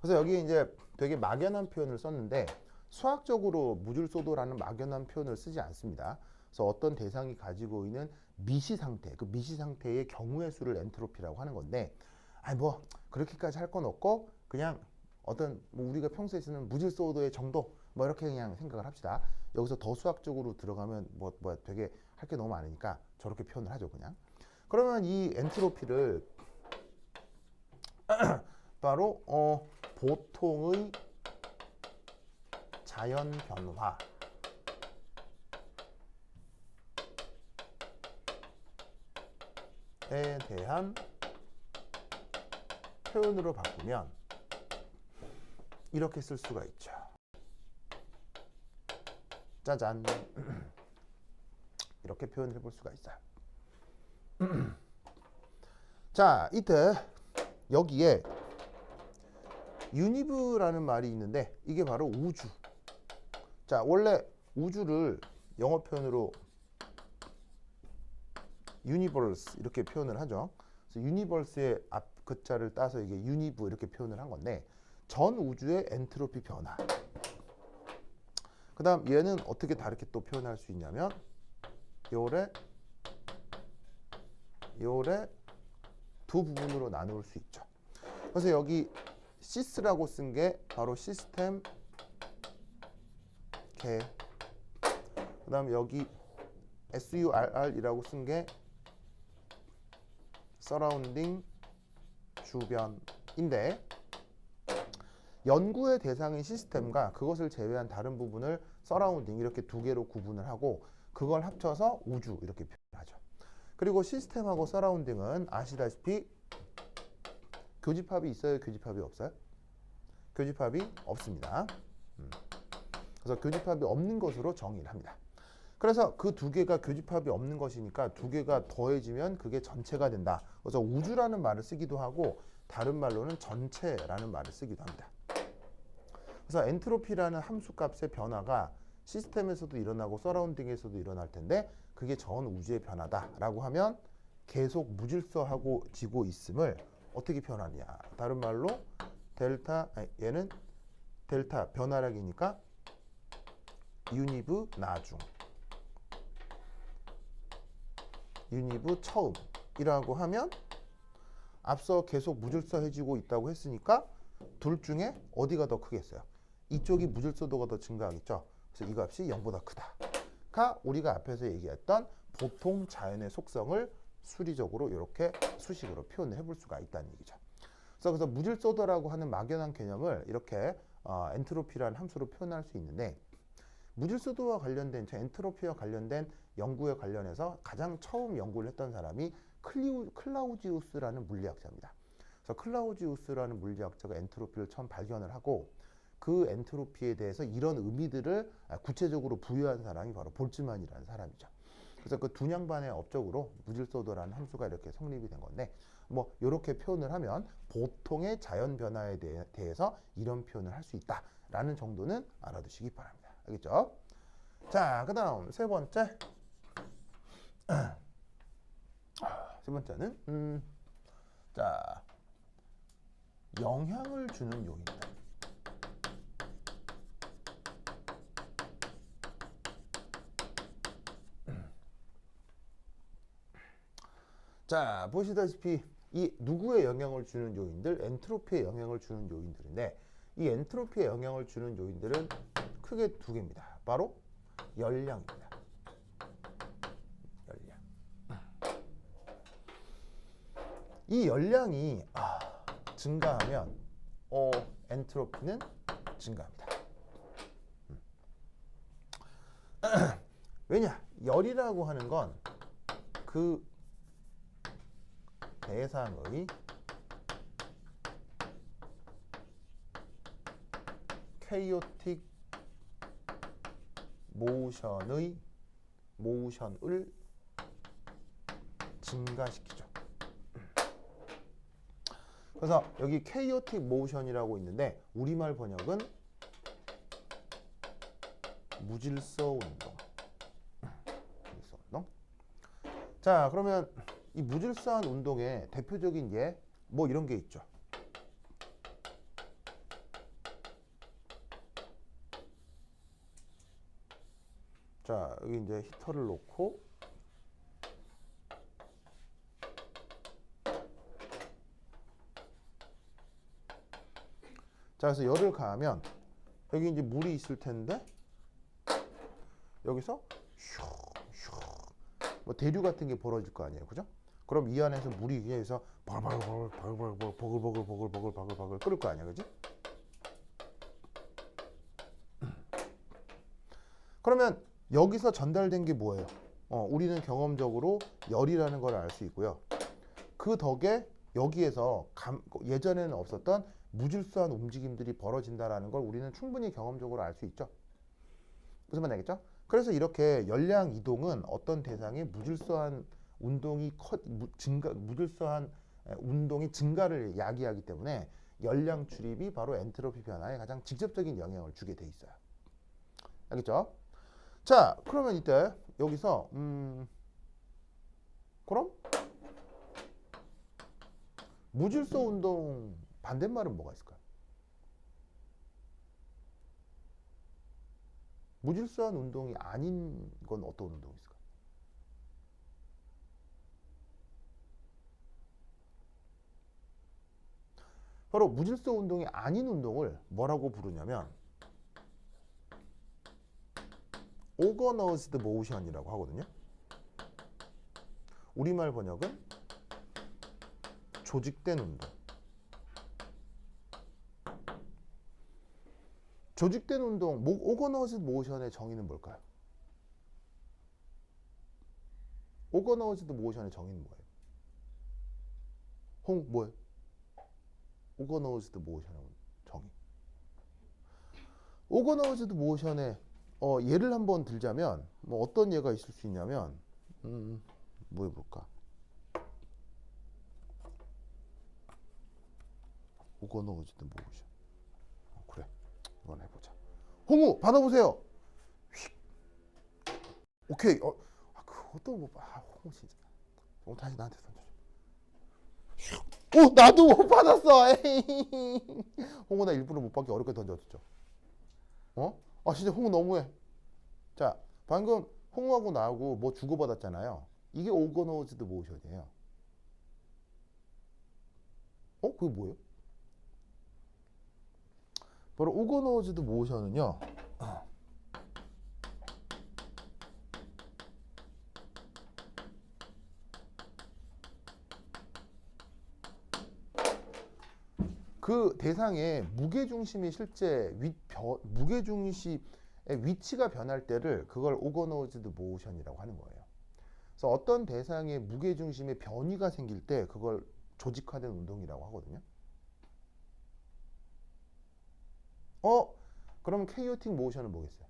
그래서 여기 이제 되게 막연한 표현을 썼는데 수학적으로 무질서도라는 막연한 표현을 쓰지 않습니다. 그래서 어떤 대상이 가지고 있는 미시 상태, 그 미시 상태의 경우의 수를 엔트로피라고 하는 건데, 아니 뭐 그렇게까지 할 건 없고 그냥 어떤 뭐 우리가 평소에 쓰는 무질서도의 정도 뭐 이렇게 그냥 생각을 합시다. 여기서 더 수학적으로 들어가면 뭐 되게 할 게 너무 많으니까 저렇게 표현을 하죠, 그냥. 그러면 이 엔트로피를 바로 보통의 자연 변화에 대한 표현으로 바꾸면 이렇게 쓸 수가 있죠. 짜잔. 이렇게 표현을 해볼 수가 있어요. 자, 이때 여기에 유니브라는 말이 있는데 이게 바로 우주. 자, 원래 우주를 영어 표현으로 유니버스 이렇게 표현을 하죠. 그래서 유니버스의 앞 글자를 따서 이게 유니브 이렇게 표현을 한 건데 전 우주의 엔트로피 변화. 그 다음 얘는 어떻게 다르게 또 표현할 수 있냐면 요래 두 부분으로 나눌 수 있죠. 그래서 여기 시스라고 쓴 게 바로 시스템 개. 그 다음 여기 SURR이라고 쓴 게 서라운딩 주변인데 연구의 대상인 시스템과 그것을 제외한 다른 부분을 서라운딩 이렇게 두 개로 구분을 하고 그걸 합쳐서 우주 이렇게 표현하죠. 그리고 시스템하고 서라운딩은 아시다시피 교집합이 있어요? 교집합이 없어요? 교집합이 없습니다. 그래서 교집합이 없는 것으로 정의를 합니다. 그래서 그 두 개가 교집합이 없는 것이니까 두 개가 더해지면 그게 전체가 된다. 그래서 우주라는 말을 쓰기도 하고 다른 말로는 전체라는 말을 쓰기도 합니다. 그래서 엔트로피라는 함수값의 변화가 시스템에서도 일어나고 서라운딩에서도 일어날 텐데 그게 전 우주의 변화다라고 하면 계속 무질서하고 지고 있음을 어떻게 표현하느냐. 다른 말로 얘는 델타 변화량이니까 유니브 나중, 유니브 처음이라고 하면 앞서 계속 무질서해지고 있다고 했으니까 둘 중에 어디가 더 크겠어요? 이쪽이 무질서도가 더 증가하겠죠. 그래서 이 값이 0보다 크다가 우리가 앞에서 얘기했던 보통 자연의 속성을 수리적으로 이렇게 수식으로 표현을 해볼 수가 있다는 얘기죠. 그래서 무질서도라고 하는 막연한 개념을 이렇게 엔트로피라는 함수로 표현할 수 있는데 무질서도와 관련된 엔트로피와 관련된 연구에 관련해서 가장 처음 연구를 했던 사람이 클라우지우스라는 물리학자입니다. 그래서 클라우지우스라는 물리학자가 엔트로피를 처음 발견을 하고 그 엔트로피에 대해서 이런 의미들을 구체적으로 부여한 사람이 바로 볼츠만이라는 사람이죠. 그래서 그 둔양반의 업적으로 무질서도라는 함수가 이렇게 성립이 된 건데 뭐 이렇게 표현을 하면 보통의 자연 변화에 대해서 이런 표현을 할 수 있다라는 정도는 알아두시기 바랍니다. 알겠죠? 자, 그 다음 세 번째. 세 번째는 자, 영향을 주는 요인들. 자, 보시다시피 이 누구에 영향을 주는 요인들? 엔트로피에 영향을 주는 요인들인데 이 엔트로피에 영향을 주는 요인들은 크게 두 개입니다. 바로 열량입니다. 열량. 이 열량이 증가하면 엔트로피는 증가합니다. 왜냐? 열이라고 하는 건 그 대상의 케이오틱 모션을 증가시키죠. 그래서 여기 케이오틱 모션이라고 있는데 우리말 번역은 무질서 운동. 무질서 운동. 자, 그러면 이 무질서한 운동의 대표적인 예, 뭐 이런 게 있죠. 자, 여기 이제 히터를 놓고 자, 그래서 열을 가하면 여기 이제 물이 있을 텐데 여기서 뭐 대류 같은 게 벌어질 거 아니에요, 그죠? 그럼 이 안에서 물이 그래서 버글버글 끓을 거 아니야, 그지? 그러면 여기서 전달된 게 뭐예요? 우리는 경험적으로 열이라는 걸 알 수 있고요. 그 덕에 여기에서 예전에는 없었던 무질서한 움직임들이 벌어진다라는 걸 우리는 충분히 경험적으로 알 수 있죠. 무슨 말 알겠죠? 그래서 이렇게 열량 이동은 어떤 대상의 무질서한 운동이 무질서한 운동이 증가를 야기하기 때문에 열량 출입이 바로 엔트로피 변화에 가장 직접적인 영향을 주게 돼 있어요. 알겠죠? 자, 그러면 이때 여기서 그럼 무질서 운동 반대말은 뭐가 있을까요? 무질서한 운동이 아닌 건 어떤 운동이 있을까요? 바로 무질서 운동이 아닌 운동을 뭐라고 부르냐면 organized motion이라고 하거든요. 우리말 번역은 조직된 운동. 조직된 운동, organized motion의 정의는 뭘까요? organized motion의 정의는 뭐예요? 뭐예요? organized motion의 정의. organized motion의 예를 한번 들자면 뭐 어떤 예가 있을 수 있냐면 뭐 해볼까? organized motion. 그래, 이건 해보자. 홍우 받아보세요. 휙. 오케이. 그것도 뭐 홍우 진짜. 다시 나한테 던져. 나도 못 받았어. 에이. 홍우 나 일부러 못 받게 어렵게 던졌죠. 진짜 홍우 너무해. 자, 방금 홍우하고 나하고 뭐 주고받았잖아요. 이게 오거노즈드 모션이에요. 그게 뭐예요? 바로 오거노즈드 모션은요. 그 대상의 무게중심이 실제 무게중심의 위치가 변할 때를 그걸 오거노즈드 모션이라고 하는 거예요. 그래서 어떤 대상의 무게중심의 변이가 생길 때 그걸 조직화된 운동이라고 하거든요. 그럼 케이오틱 모션은 뭐겠어요?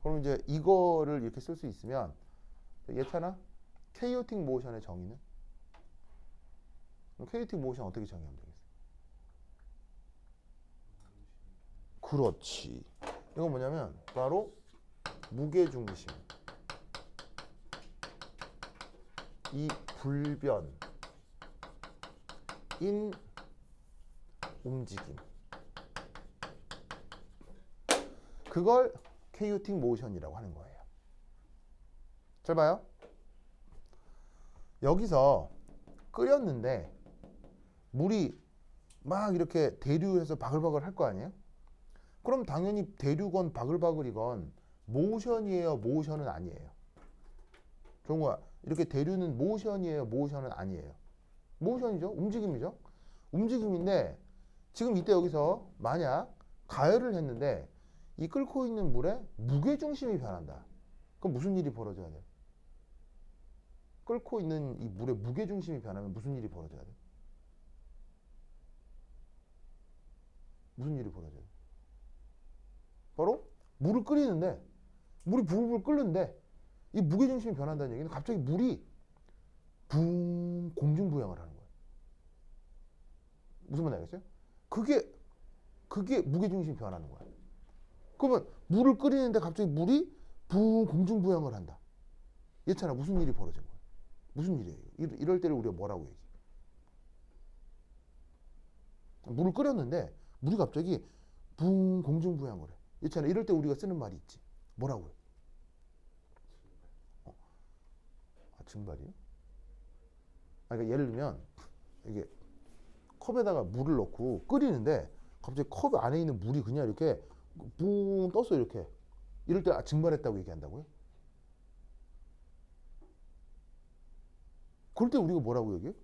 그럼 이제 이거를 이렇게 쓸 수 있으면 예찬아, 케이오틱 모션의 정의는? 케이오틱 모션 어떻게 정의하면 되겠어요? 그렇지. 이건 뭐냐면 바로 무게중심 이 불변인 움직임, 그걸 케이오틱 모션이라고 하는 거예요. 잘 봐요. 여기서 끓였는데 물이 막 이렇게 대류해서 바글바글 할 거 아니에요? 그럼 당연히 대류건 바글바글이건 모션이에요, 모션은 아니에요? 종우야, 이렇게 대류는 모션이에요, 모션은 아니에요? 모션이죠, 움직임이죠. 움직임인데 지금 이때 여기서 만약 가열을 했는데 이 끓고 있는 물에 무게중심이 변한다. 그럼 무슨 일이 벌어져야 돼요? 끓고 있는 이 물에 무게중심이 변하면 무슨 일이 벌어져야 돼요? 무슨 일이 벌어져요? 바로 물을 끓이는데 물이 불불 끓는데 이 무게중심이 변한다는 얘기는 갑자기 물이 붕 공중부양을 하는 거예요. 무슨 말 알겠어요? 그게 무게중심이 변하는 거야. 그러면 물을 끓이는데 갑자기 물이 붕 공중부양을 한다. 얘잖아. 무슨 일이 벌어진 거야? 무슨 일이에요? 이럴 때를 우리가 뭐라고 얘기해? 물을 끓였는데 물이 갑자기 붕 공중부양을 해. 있잖아. 이럴 때 우리가 쓰는 말이 있지. 뭐라고요? 증발이요? 그러니까 예를 들면 이게 컵에다가 물을 넣고 끓이는데 갑자기 컵 안에 있는 물이 그냥 이렇게 붕 떴어 이렇게. 이럴 때 증발했다고 얘기한다고요? 그럴 때 우리가 뭐라고 얘기해요?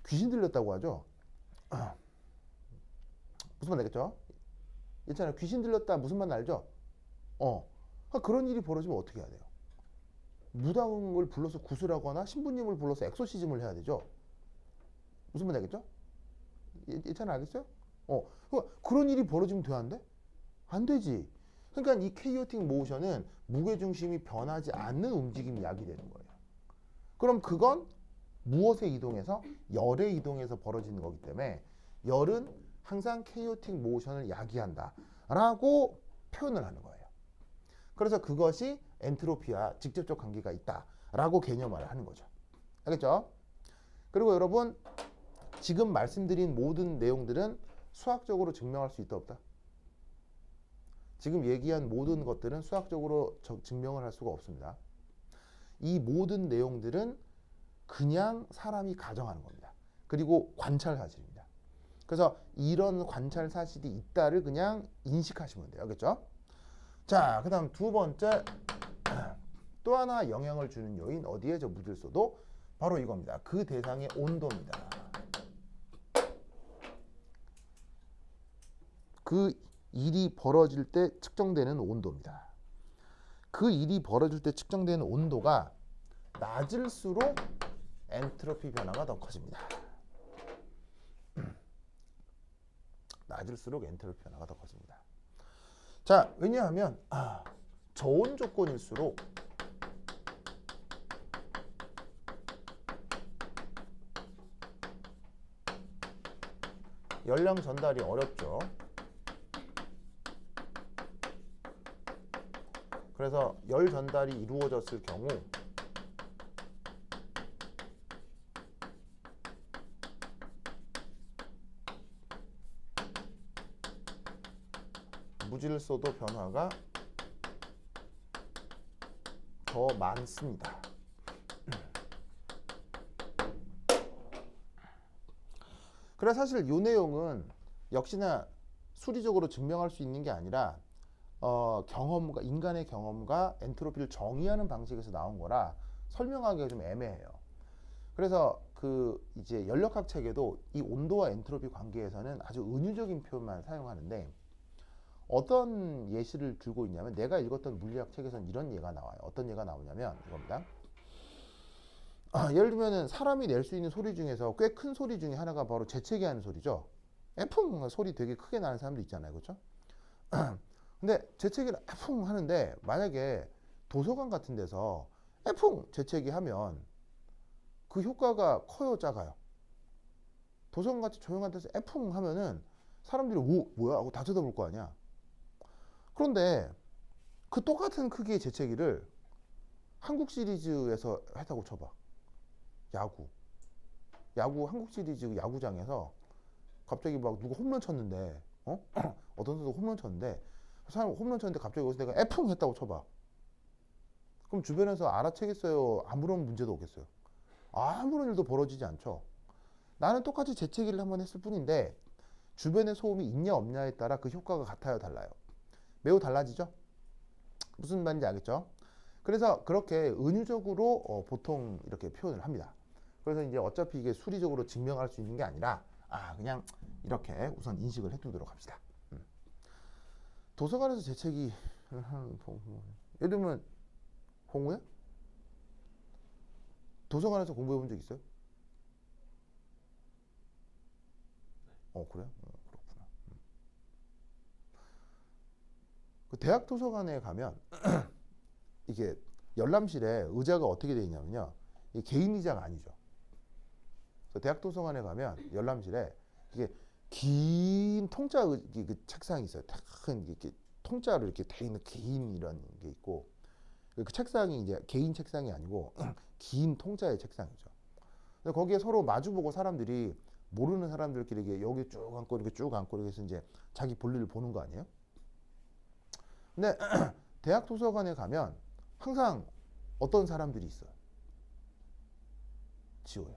귀신 들렸다고 하죠. 무슨 말 알겠죠? 있잖아요. 귀신 들렸다 무슨 말 알죠? 그런 일이 벌어지면 어떻게 해야 돼요? 무당을 불러서 구슬하거나 신부님을 불러서 엑소시즘을 해야 되죠. 무슨 말 알겠죠? 있잖아. 알겠어요? 그런 일이 벌어지면 돼야 안 돼? 안 되지. 그러니까 이 케이오틱 모션은 무게중심이 변하지 않는 움직임이 야기되는 거예요. 그럼 그건 무엇에 이동해서? 열에 이동해서 벌어지는 거기 때문에 열은 항상 케이오틱 모션을 야기한다 라고 표현을 하는 거예요. 그래서 그것이 엔트로피와 직접적 관계가 있다 라고 개념화를 하는 거죠. 알겠죠? 그리고 여러분 지금 말씀드린 모든 내용들은 수학적으로 증명할 수 있다 없다? 지금 얘기한 모든 것들은 수학적으로 증명을 할 수가 없습니다. 이 모든 내용들은 그냥 사람이 가정하는 겁니다. 그리고 관찰 사실입니다. 그래서 이런 관찰 사실이 있다를 그냥 인식하시면 돼요. 알겠죠? 자, 그 다음 두 번째 또 하나 영향을 주는 요인 어디에 저 무질서도 바로 이겁니다. 그 대상의 온도입니다. 그 일이 벌어질 때 측정되는 온도입니다. 그 일이 벌어질 때 측정되는 온도가 낮을수록 엔트로피 변화가 더 커집니다. 낮을수록 엔트로피 변화가 더 커집니다. 자, 왜냐하면 저온 조건일수록 열량 전달이 어렵죠. 그래서 열 전달이 이루어졌을 경우 무질서도 변화가 더 많습니다. 그래 사실 이 내용은 역시나 수리적으로 증명할 수 있는 게 아니라 경험과 인간의 경험과 엔트로피를 정의하는 방식에서 나온 거라 설명하기가 좀 애매해요. 그래서 그 이제 연력학 책에도 이 온도와 엔트로피 관계에서는 아주 은유적인 표현만 사용하는데 어떤 예시를 들고 있냐면 내가 읽었던 물리학 책에서는 이런 예가 나와요. 어떤 예가 나오냐면 이겁니다. 예를 들면은 사람이 낼 수 있는 소리 중에서 꽤 큰 소리 중에 하나가 바로 재채기 하는 소리죠. 에풍 소리 되게 크게 나는 사람도 있잖아요. 그렇죠? 근데 재채기를 에풍 하는데 만약에 도서관 같은 데서 에풍 재채기 하면 그 효과가 커요, 작아요? 도서관 같이 조용한 데서 에풍 하면은 사람들이 오, 뭐야? 하고 다 쳐다볼 거 아니야. 그런데 그 똑같은 크기의 재채기를 한국 시리즈에서 했다고 쳐봐. 야구 한국 시리즈 야구장에서 갑자기 막 누가 홈런 쳤는데 어떤 선수가 홈런 쳤는데 사람 홈런 쳤는데 갑자기 여기서 내가 에풍 했다고 쳐봐. 그럼 주변에서 알아채겠어요? 아무런 문제도 없겠어요? 아무런 일도 벌어지지 않죠. 나는 똑같이 재채기를 한번 했을 뿐인데 주변에 소음이 있냐 없냐에 따라 그 효과가 같아요, 달라요? 매우 달라지죠. 무슨 말인지 알겠죠? 그래서 그렇게 은유적으로 보통 이렇게 표현을 합니다. 그래서 이제 어차피 이게 수리적으로 증명할 수 있는 게 아니라 그냥 이렇게 우선 인식을 해두도록 합시다. 도서관에서 재채기를 하는 예를 들면 홍우야? 도서관에서 공부해 본 적 있어요? 그래요? 그렇구나. 그 대학 도서관에 가면 이게 열람실에 의자가 어떻게 되어 있냐면요. 이게 개인 의자가 아니죠. 그래서 대학 도서관에 가면 열람실에 이게 긴 통짜 그 책상이 있어요. 큰 이렇게 통짜로 이렇게 돼 있는 긴 이런 게 있고 그 책상이 이제 개인 책상이 아니고 긴 통짜의 책상이죠. 근데 거기에 서로 마주보고 사람들이 모르는 사람들끼리 이렇게 여기 쭉 앉고 이렇게 쭉 앉고 이렇게 해서 이제 자기 볼일을 보는 거 아니에요? 근데 대학 도서관에 가면 항상 어떤 사람들이 있어요? 지호요.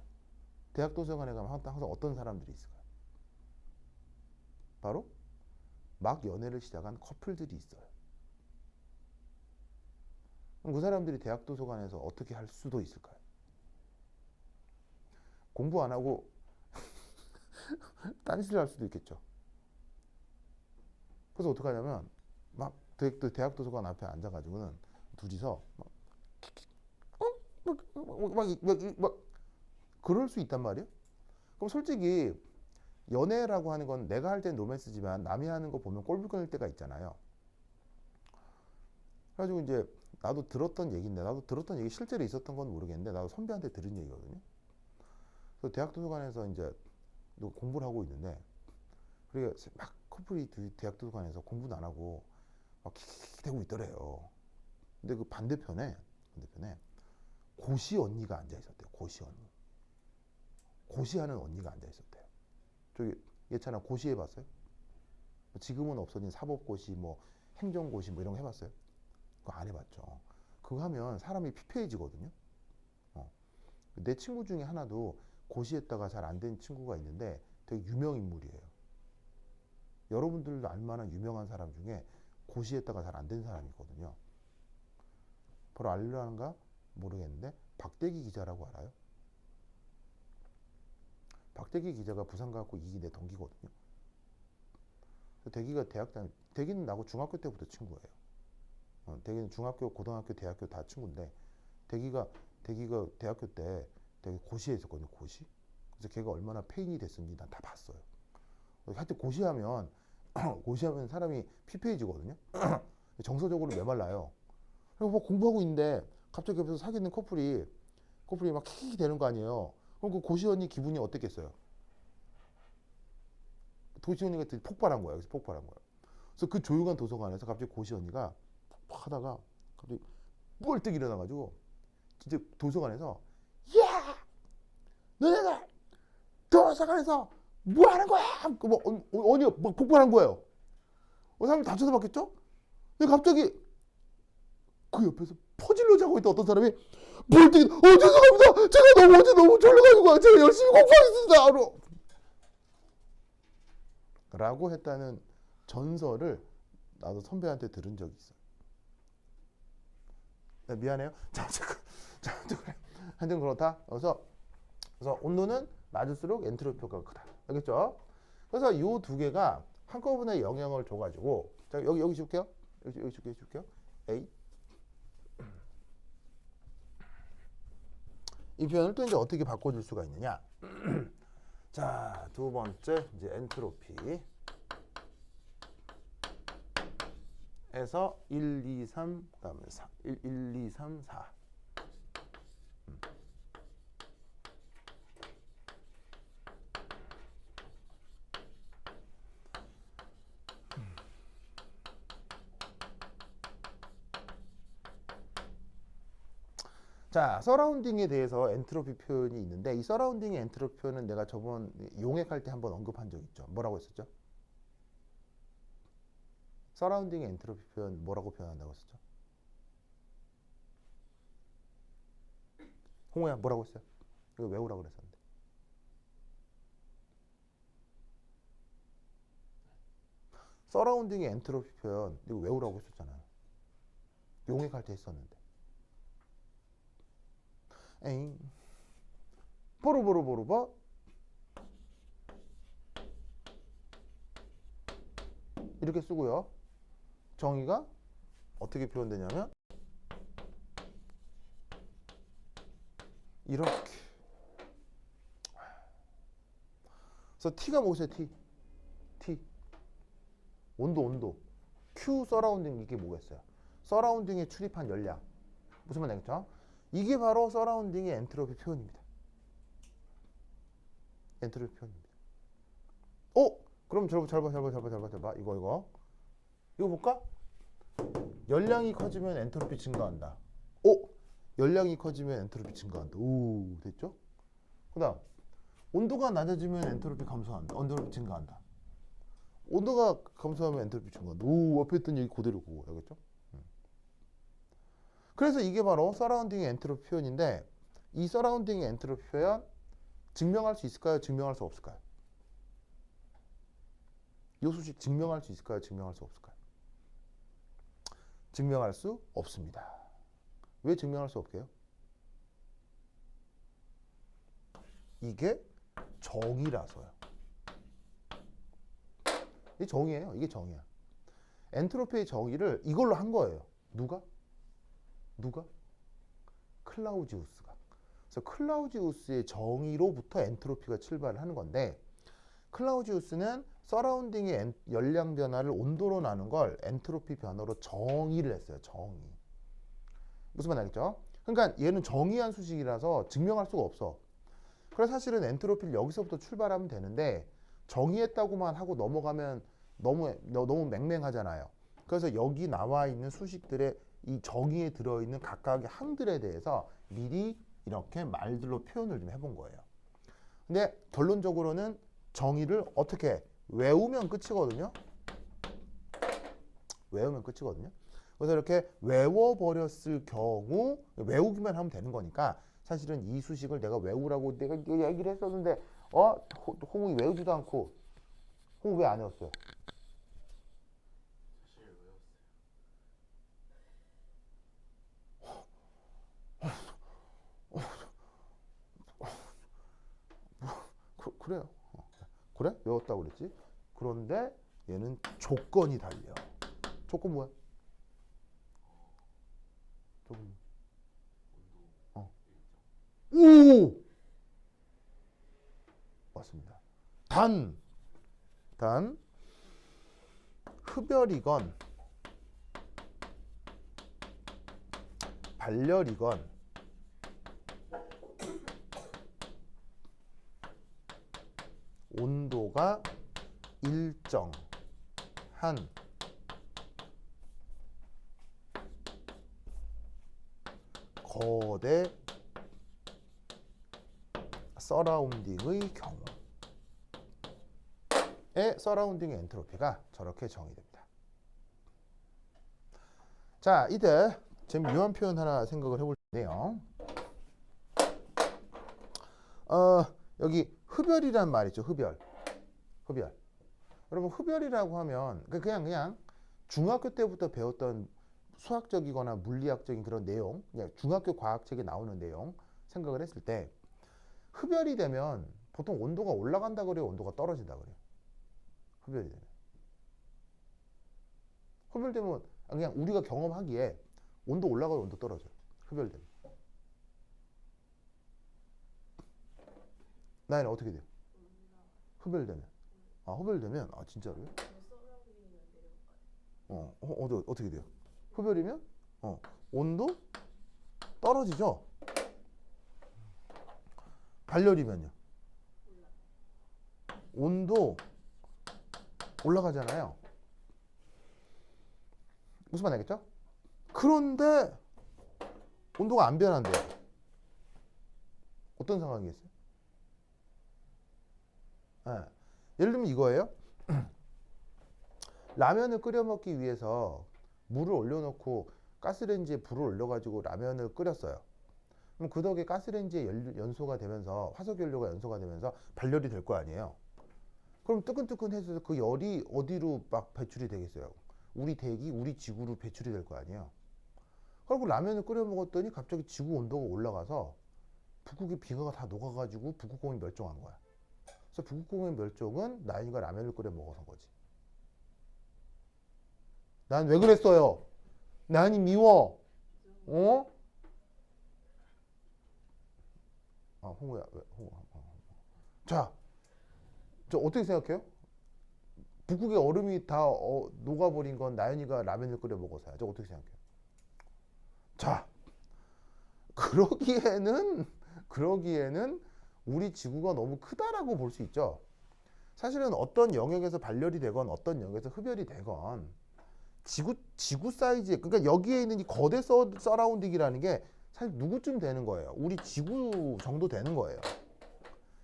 대학 도서관에 가면 항상 어떤 사람들이 있을까요? 바로 막 연애를 시작한 커플들이 있어요. 그럼 그 사람들이 대학 도서관에서 어떻게 할 수도 있을까요? 공부 안 하고 딴짓을 할 수도 있겠죠. 그래서 어떻게 하냐면 막 대학 도서관 앞에 앉아가지고는 둘이서 막 그럴 수 있단 말이에요. 그럼 솔직히 연애라고 하는 건 내가 할 땐 로맨스지만 남이 하는 거 보면 꼴불 끓일 때가 있잖아요. 그래가지고 이제 나도 들었던 얘기인데 나도 들었던 얘기 실제로 있었던 건 모르겠는데 나도 선배한테 들은 얘기거든요. 그래서 대학 도서관에서 이제 공부를 하고 있는데 그리고 막 커플이 대학 도서관에서 공부도 안 하고 막 킥킥대고 있더래요. 근데 그 반대편에 고시 언니가 앉아 있었대요. 고시 언니. 고시하는 언니가 앉아 있었대요. 저기 예찬아 고시 해봤어요? 지금은 없어진 사법고시, 뭐 행정고시 뭐 이런 거 해봤어요? 그거 안 해봤죠. 그거 하면 사람이 피폐해지거든요. 내 친구 중에 하나도 고시했다가 잘 안 된 친구가 있는데 되게 유명 인물이에요. 여러분들도 알만한 유명한 사람 중에 고시했다가 잘 안 된 사람이 있거든요. 바로 알려는가 모르겠는데 박대기 기자라고 알아요? 박대기 기자가 부산가고 2기 내 동기거든요. 대기가 대기는 나하고 중학교 때부터 친구예요. 대기는 중학교, 고등학교, 대학교 다 친구인데 대기가 대학교 때 되게 고시에 있었거든요. 고시. 그래서 걔가 얼마나 페인이 됐는지 난 다 봤어요. 하여튼 고시하면 사람이 피폐해지거든요. 정서적으로 메말라요. 그리고 뭐 공부하고 있는데 갑자기 옆에서 사귀는 커플이 막 킥킥 되는 거 아니에요. 그럼 그 고시 언니 기분이 어땠겠어요? 고시 언니가 폭발한 거야. 그래서 폭발한 거야. 그래서 그 조용한 도서관에서 갑자기 고시 언니가 하다가 갑자기 뻘떡 일어나가지고 진짜 도서관에서 야! 너네들 도서관에서 뭐 하는 거야? 언니가 막 폭발한 거예요. 사람이 다 쳐다봤겠죠? 근데 갑자기 그 옆에서 퍼질러 자고 있던 어떤 사람이 뻘떡 죄송합니다. 제가 어제 너무 졸려가지고 제가 열심히 공부하겠습니다. 라고 했다는 전설을 나도 선배한테 들은 적이 있어요. 미안해요. 하여튼 그렇다. 그래서 온도는 낮을수록 엔트로피 효과가 크다. 알겠죠? 그래서 이 두 개가 한꺼번에 영향을 줘가지고 자 여기 줄게요. 여기 줄게요. A. 이 표현을 또 이제 어떻게 바꿔줄 수가 있느냐? 자, 두 번째 이제 엔트로피. 에서 1, 2, 3, 그다음에 4. 1, 2, 3, 4. 자, 서라운딩에 대해서 엔트로피 표현이 있는데 이 서라운딩의 엔트로피 표현은 내가 저번 용액할 때 한번 언급한 적 있죠. 뭐라고 했었죠? 서라운딩의 엔트로피 표현 뭐라고 표현한다고 했었죠? 홍호야 뭐라고 했어요? 이거 외우라고 그랬었는데. 서라운딩의 엔트로피 표현 이거 외우라고 했었잖아요. 용액할 때 했었는데. 에잉. 보르보르보르바. 이렇게 쓰고요. 정의가 어떻게 표현되냐면 이렇게. 그래서 T가 뭐겠어요? T. 온도. Q 서라운딩 이게 뭐겠어요? 서라운딩에 출입한 열량. 무슨 말 알겠죠? 이게 바로 서라운딩의 엔트로피 표현입니다. 엔트로피 표현입니다. 그럼 잘 봐. 이거 볼까? 열량이 커지면 엔트로피 증가한다. 열량이 커지면 엔트로피 증가한다. 오, 됐죠? 그다음 온도가 낮아지면 엔트로피 감소한다. 엔트로피 증가한다. 온도가 감소하면 엔트로피 증가한다. 오, 앞에 있던 얘기 그대로 그거 알겠죠? 그래서 이게 바로 서라운딩의 엔트로피 표현인데 이 서라운딩의 엔트로피 표현 증명할 수 있을까요? 증명할 수 없을까요? 이 수식 증명할 수 있을까요? 증명할 수 없을까요? 증명할 수 없습니다. 왜 증명할 수 없게요? 이게 정의라서요. 이게 정의예요. 이게 정의야. 엔트로피의 정의를 이걸로 한 거예요. 누가? 클라우지우스가. 그래서 클라우지우스의 정의로부터 엔트로피가 출발을 하는 건데 클라우지우스는 서라운딩의 열량 변화를 온도로 나눈 걸 엔트로피 변화로 정의를 했어요. 정의. 무슨 말 알겠죠? 그러니까 얘는 정의한 수식이라서 증명할 수가 없어. 그래서 사실은 엔트로피를 여기서부터 출발하면 되는데 정의했다고만 하고 넘어가면 너무 맹맹하잖아요. 그래서 여기 나와 있는 수식들의 이 정의에 들어있는 각각의 항들에 대해서 미리 이렇게 말들로 표현을 좀 해본 거예요. 근데 결론적으로는 정의를 어떻게 외우면 끝이거든요. 그래서 이렇게 외워버렸을 경우 외우기만 하면 되는 거니까 사실은 이 수식을 내가 외우라고 내가 얘기를 했었는데 홍웅이 외우지도 않고 홍웅 왜 안 외웠어요? 사실 외웠어요. 그래요. 그래? 외웠다고 그랬지. 그런데 얘는 조건이 달려. 조건 뭐야? 조건 오! 맞습니다. 단 흡열이건 발열이건 온도가 일정한 거대 서라운딩의 경우에 서라운딩의 엔트로피가 저렇게 정의됩니다. 자, 이때 재미있는 표현 하나 생각을 해볼 텐데요. 여기 흡열이란 말 있죠. 흡열. 여러분 흡열이라고 하면 그냥 중학교 때부터 배웠던 수학적이거나 물리학적인 그런 내용, 그냥 중학교 과학책에 나오는 내용 생각을 했을 때 흡열이 되면 보통 온도가 올라간다 그래요? 온도가 떨어진다 그래요? 흡열되면 그냥 우리가 경험하기에 온도 올라가요? 온도 떨어져요? 흡열되면. 나연아 어떻게 돼요? 흡열되면. 흡열되면 진짜로요? 어떻게 돼요? 흡열이면 온도 떨어지죠? 발열이면요? 온도 올라가잖아요. 무슨 말 알겠죠? 그런데 온도가 안 변한대요. 어떤 상황이겠어요? 예를 들면 이거예요. 라면을 끓여 먹기 위해서 물을 올려놓고 가스레인지에 불을 올려가지고 라면을 끓였어요. 그럼 그 덕에 가스레인지에 연소가 되면서 화석연료가 연소가 되면서 발열이 될 거 아니에요. 그럼 뜨끈뜨끈해서 그 열이 어디로 막 배출이 되겠어요? 우리 대기, 우리 지구로 배출이 될 거 아니에요. 그리고 라면을 끓여 먹었더니 갑자기 지구 온도가 올라가서 북극의 빙하가 다 녹아가지고 북극곰이 멸종한 거야. 그래서 북극곰의 멸종은 나연이가 라면을 끓여 먹어서 거지. 난 왜 그랬어요? 나연이 미워. 어? 홍우야, 왜, 홍우. 자, 저 어떻게 생각해요? 북극의 얼음이 다 녹아버린 건 나연이가 라면을 끓여 먹어서야. 저 어떻게 생각해요? 자, 그러기에는 우리 지구가 너무 크다라고 볼 수 있죠. 사실은 어떤 영역에서 발열이 되건 어떤 영역에서 흡열이 되건 지구 사이즈에, 그러니까 여기에 있는 이 거대 서라운딩이라는 게 사실 누구쯤 되는 거예요? 우리 지구 정도 되는 거예요.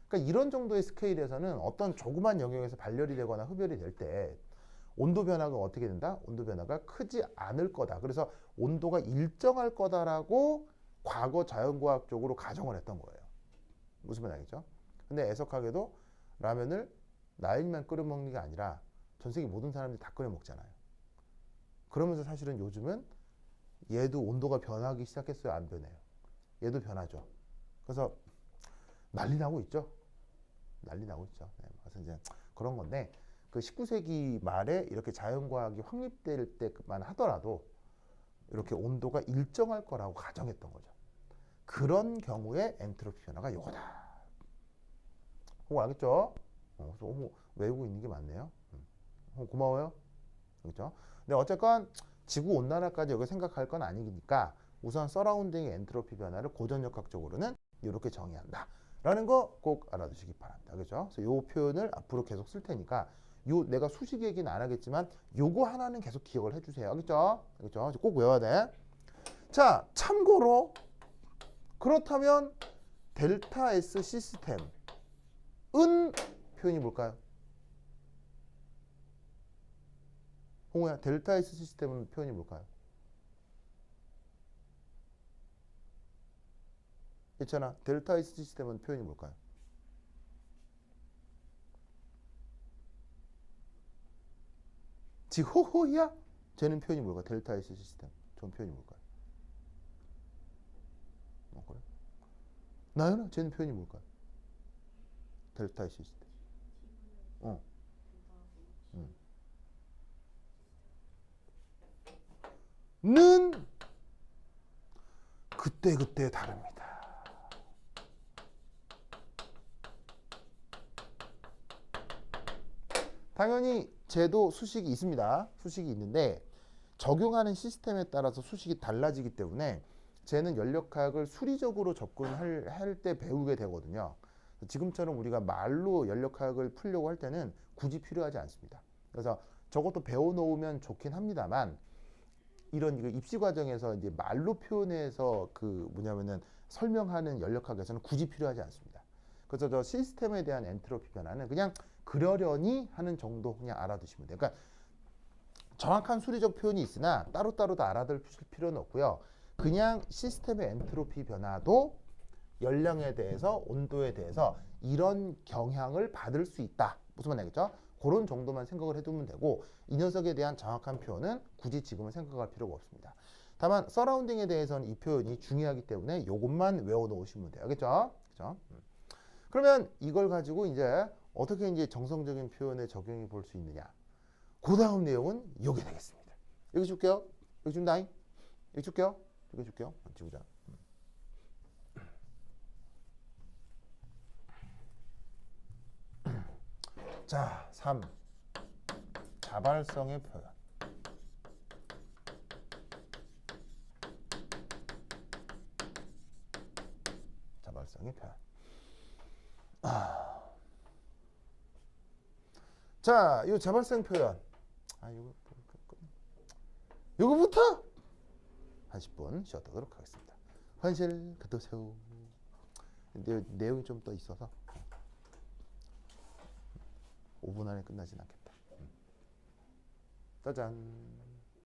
그러니까 이런 정도의 스케일에서는 어떤 조그만 영역에서 발열이 되거나 흡열이 될 때 온도 변화가 어떻게 된다? 온도 변화가 크지 않을 거다. 그래서 온도가 일정할 거다라고 과거 자연과학적으로 가정을 했던 거예요. 무슨 말인지 알겠죠? 근데 애석하게도 라면을 나연이만 끓여 먹는 게 아니라 전 세계 모든 사람들이 다 끓여 먹잖아요. 그러면서 사실은 요즘은 얘도 온도가 변하기 시작했어요? 안 변해요? 얘도 변하죠. 그래서 난리 나고 있죠. 난리 나고 있죠. 네, 그래서 이제 그런 건데 그 19세기 말에 이렇게 자연과학이 확립될 때만 하더라도 이렇게 온도가 일정할 거라고 가정했던 거죠. 그런 경우에 엔트로피 변화가 요거다. 홍 알겠죠? 그래서 외우고 있는 게 많네요. 고마워요. 그렇죠? 근데 어쨌건 지구 온난화까지 여기 생각할 건 아니니까 우선 서라운딩의 엔트로피 변화를 고전역학적으로는 이렇게 정의한다. 라는 거 꼭 알아두시기 바랍니다. 그렇죠? 그래서 요 표현을 앞으로 계속 쓸 테니까 요 내가 수식 얘기는 안 하겠지만 요거 하나는 계속 기억을 해주세요. 알겠죠? 알겠죠? 꼭 외워야 돼. 자, 참고로 그렇다면 델타 S 시스템은 표현이 뭘까요? 홍우야, 델타 S 시스템은 표현이 뭘까요? 있잖아. 델타 S 시스템은 표현이 뭘까요? 지호호야? 쟤는 표현이 뭘까요? 델타 S 시스템. 전 표현이 뭘까요? 그래? 나연아, 쟤는 표현이 뭘까요? 델타 S 시스템. 는 그때 다릅니다. 당연히 쟤도 수식이 있습니다. 수식이 있는데 적용하는 시스템에 따라서 수식이 달라지기 때문에 쟤는 연력학을 수리적으로 접근할 때 배우게 되거든요. 지금처럼 우리가 말로 연력학을 풀려고 할 때는 굳이 필요하지 않습니다. 그래서 저것도 배워놓으면 좋긴 합니다만 이런 입시 과정에서 이제 말로 표현해서 설명하는 연력학에서는 굳이 필요하지 않습니다. 그래서 저 시스템에 대한 엔트로피 변화는 그냥 그러려니 하는 정도 그냥 알아두시면 돼요. 그러니까 정확한 수리적 표현이 있으나 따로따로 다 알아둘 필요는 없고요. 그냥 시스템의 엔트로피 변화도 열량에 대해서 온도에 대해서 이런 영향을 받을 수 있다. 무슨 말인지 알겠죠? 그런 정도만 생각을 해두면 되고 이 녀석에 대한 정확한 표현은 굳이 지금은 생각할 필요가 없습니다. 다만 서라운딩에 대해서는 이 표현이 중요하기 때문에 이것만 외워놓으시면 돼요. 알겠죠? 그렇죠? 그러면 이걸 가지고 이제 어떻게 이제 정성적인 표현에 적용해 볼 수 있느냐? 그 다음 내용은 이게 되겠습니다. 여기 줄게요. 여기 준다잉. 여기 줄게요. 여기 줄게요. 지우자. 자, 3. 자발성의 표현. 자발성의 표현. 자, 이 자발성 표현. 요거부터 한 10분 쉬었다도록 하겠습니다. 환실 그도세요. 내용이 좀 더 있어서 5분 안에 끝나진 않겠다. 짜잔.